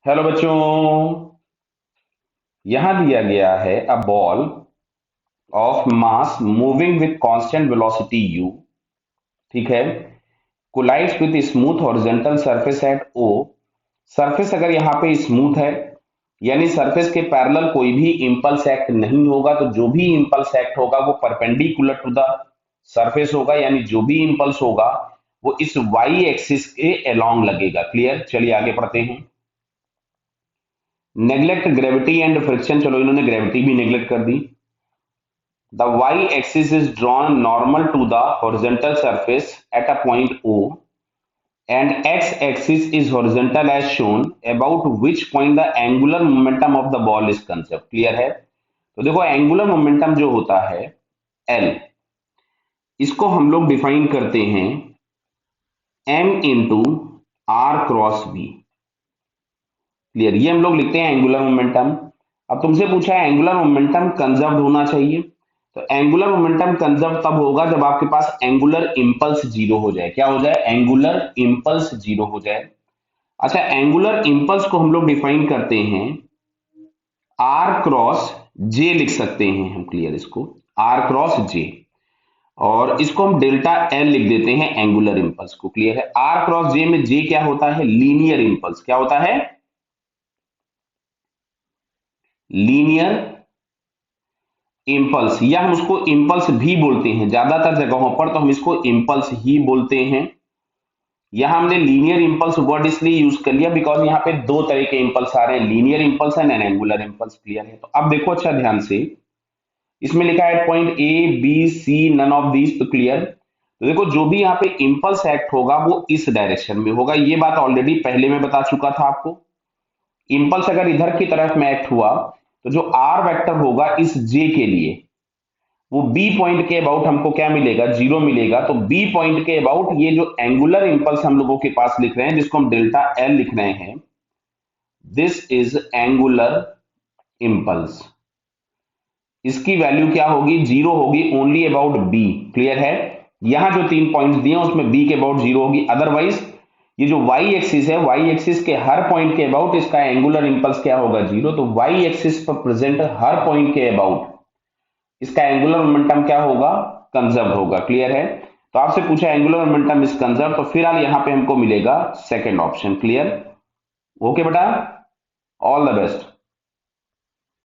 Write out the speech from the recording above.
Hello बच्चों। यहां दिया गया है a ball of mass moving with constant velocity u, ठीक है, collides with smooth horizontal surface at o। Surface अगर यहाँ पे स्मूथ है यानी सरफेस के पैरेलल कोई भी इंपल्स एक्ट नहीं होगा, तो जो भी इंपल्स एक्ट होगा वो परपेंडिकुलर टू द सरफेस होगा, यानी जो भी इंपल्स होगा वो इस वाई एक्सिस के अलोंग लगेगा। क्लियर? चलिए आगे पढ़ते हैं। नेग्लेक्ट ग्रेविटी एंड फ्रिक्शन, चलो इन्होंने ग्रेविटी भी नेग्लेक्ट कर दी। The y-axis is drawn normal to the horizontal surface at a point O, and x-axis is horizontal as shown, about which point the angular momentum of the ball is conserved। Clear है? तो देखो angular momentum जो होता है L, इसको हम लोग define करते हैं m into R cross B. Clear? ये हम लोग लिखते हैं एंगुलर मोमेंटम। अब तुमसे पूछा है एंगुलर मोमेंटम कंजर्व होना चाहिए, तो एंगुलर मोमेंटम कंजर्व तब होगा जब आपके पास एंगुलर इंपल्स जीरो हो जाए। क्या हो जाए? एंगुलर इंपल्स जीरो हो जाए। अच्छा, एंगुलर इंपल्स को हम लोग डिफाइन करते हैं आर क्रॉस जे, लिख सकते हैं हम। क्लियर? इसको आर क्रॉस जे, और इसको हम डेल्टा एल लिख देते हैं एंगुलर इंपल्स को। क्लियर है? आर क्रॉस जे में जे क्या होता है? Linear impulse. क्या होता है? लीनियर इम्पल्स, या हम उसको इम्पल्स भी बोलते हैं। ज्यादातर जगहों पर तो हम इसको इम्पल्स ही बोलते हैं। यहां हमने लीनियर इम्पल्स वर्ड इसलिए यूज कर लिया बिकॉज यहाँ पे दो तरह के इम्पल्स आ रहे हैं, linear impulse and angular impulse. Clear है? तो अब देखो अच्छा ध्यान से, इसमें लिखा है point A B C none of these. तो क्लियर? तो देखो जो भी यहाँ पे इम्पल्स एक्ट होगा वो इस डायरेक्शन में होगा। ये बात ऑलरेडी पहले मैं बता चुका था आपको। इम्पल्स अगर इधर की तरफ में एक्ट हुआ तो जो आर वेक्टर होगा इस जे के लिए, वो बी पॉइंट के अबाउट हमको क्या मिलेगा? जीरो मिलेगा। तो बी पॉइंट के अबाउट ये जो एंगुलर इंपल्स हम लोगों के पास लिख रहे हैं, जिसको हम डेल्टा एल लिख रहे हैं, दिस इज एंगुलर इंपल्स। इसकी वैल्यू क्या होगी? जीरो होगी ओनली अबाउट बी। क्लियर है? यहां जो तीन पॉइंट्स दिए उसमें बी के अबाउट जीरो होगी। अदरवाइज ये जो वाई एक्सिस है, वाई एक्सिस के हर पॉइंट के अबाउट इसका एंगुलर इंपल्स क्या होगा? जीरो। तो वाई एक्सिस पर प्रेजेंट हर पॉइंट के अबाउट इसका एंगुलर मोमेंटम क्या होगा? कंजर्व होगा। क्लियर है? तो आपसे पूछा एंगुलर मोमेंटम इज कंजर्व, तो फिलहाल यहां पे हमको मिलेगा सेकंड ऑप्शन। क्लियर? ओके बेटा, ऑल द बेस्ट।